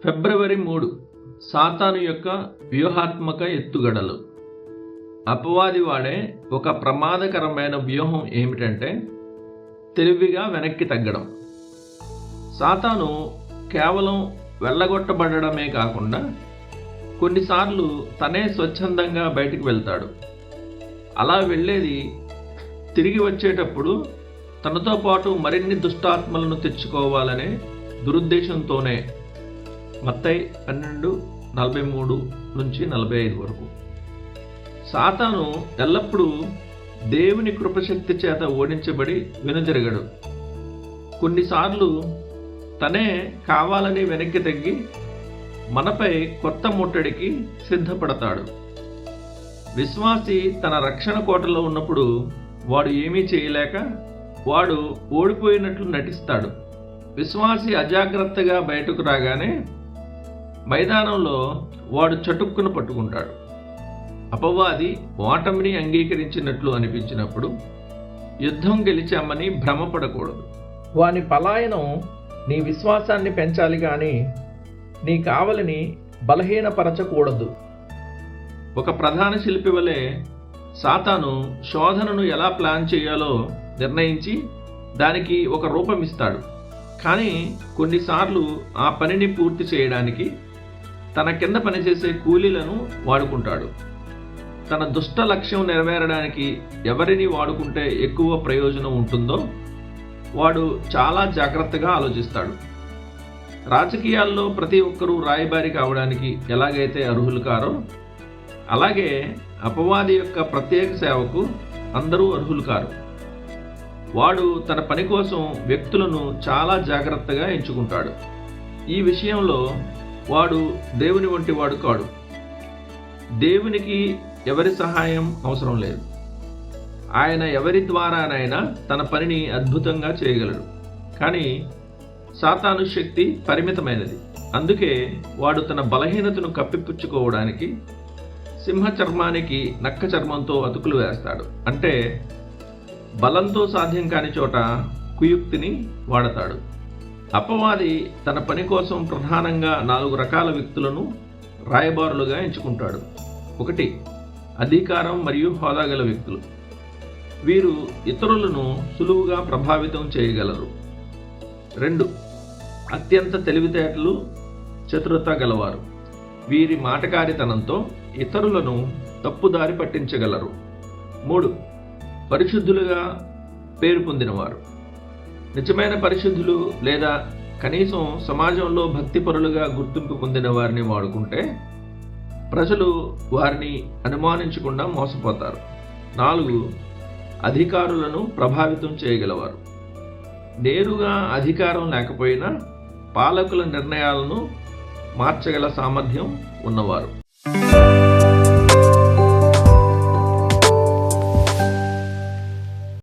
ఫిబ్రవరి 3 సాతాను యొక్క వ్యూహాత్మక ఎత్తుగడలు. అపవాది వాడే ఒక ప్రమాదకరమైన వ్యూహం ఏమిటంటే తెలివిగా వెనక్కి తగ్గడం. సాతాను కేవలం వెళ్ళగొట్టబడమే కాకుండా కొన్నిసార్లు తనే స్వచ్ఛందంగా బయటికి వెళ్తాడు. అలా వెళ్ళేది తిరిగి వచ్చేటప్పుడు తనతో పాటు మరిన్ని దుష్టాత్మలను తెచ్చుకోవాలనే దురుద్దేశంతోనే. మత్తయి 12:43-45 వరకు. సాతాను ఎల్లప్పుడూ దేవుని కృపశక్తి చేత ఓడించబడి వెనుదిరగడు. కొన్నిసార్లు తనే కావాలని వెనక్కి తగ్గి మనపై కొత్త ముట్టడికి సిద్ధపడతాడు. విశ్వాసి తన రక్షణ కోటలో ఉన్నప్పుడు వాడు ఏమీ చేయలేక వాడు ఓడిపోయినట్లు నటిస్తాడు. విశ్వాసి అజాగ్రత్తగా బయటకు రాగానే మైదానంలో వాడు చటుక్కున పట్టుకుంటాడు. అపవాది ఓటమిని అంగీకరించినట్లు అనిపించినప్పుడు యుద్ధం గెలిచామని భ్రమపడకూడదు. వాని పలాయనం నీ విశ్వాసాన్ని పెంచాలి కానీ నీ కావలిని బలహీనపరచకూడదు. ఒక ప్రధాన శిల్పి వలె సాతాను శోధనను ఎలా ప్లాన్ చేయాలో నిర్ణయించి దానికి ఒక రూపం ఇస్తాడు. కానీ కొన్నిసార్లు ఆ పనిని పూర్తి చేయడానికి తన కింద పనిచేసే కూలీలను వాడుకుంటాడు. తన దుష్ట లక్ష్యం నెరవేరడానికి ఎవరిని వాడుకుంటే ఎక్కువ ప్రయోజనం ఉంటుందో వాడు చాలా జాగ్రత్తగా ఆలోచిస్తాడు. రాజకీయాల్లో ప్రతి ఒక్కరూ రాయబారి కావడానికి ఎలాగైతే అర్హులు కారో అలాగే అపవాది యొక్క ప్రత్యేక సేవకు అందరూ అర్హులు కారు. వాడు తన పని కోసం వ్యక్తులను చాలా జాగ్రత్తగా ఎంచుకుంటాడు. ఈ విషయంలో వాడు దేవుని వంటి వాడు కాడు. దేవునికి ఎవరి సహాయం అవసరం లేదు. ఆయన ఎవరి ద్వారానైనా తన పనిని అద్భుతంగా చేయగలడు. కానీ సాతాను శక్తి పరిమితమైనది. అందుకే వాడు తన బలహీనతను కప్పిపుచ్చుకోవడానికి సింహ చర్మానికి నక్క చర్మంతో అతుకులు వేస్తాడు. అంటే బలంతో సాధ్యం కాని చోట కుయుక్తిని వాడతాడు. అపవాది తన పని కోసం ప్రధానంగా 4 రకాల వ్యక్తులను రాయబారులుగా ఎంచుకుంటాడు. 1. అధికారం మరియు హోదా గల వ్యక్తులు. వీరు ఇతరులను సులువుగా ప్రభావితం చేయగలరు. 2. అత్యంత తెలివితేటలు చతురత గలవారు. వీరి మాటకారితనంతో ఇతరులను తప్పుదారి పట్టించగలరు. 3. పరిశుద్ధులుగా పేరు పొందినవారు. నిజమైన పరిశుద్ధులు లేదా కనీసం సమాజంలో భక్తిపరులుగా గుర్తింపు పొందిన వారిని వాడుకుంటే ప్రజలు వారిని అనుమానించకుండా మోసపోతారు. 4. అధికారులను ప్రభావితం చేయగలవారు. నేరుగా అధికారం లేకపోయినా పాలకుల నిర్ణయాలను మార్చగల సామర్థ్యం ఉన్నవారు.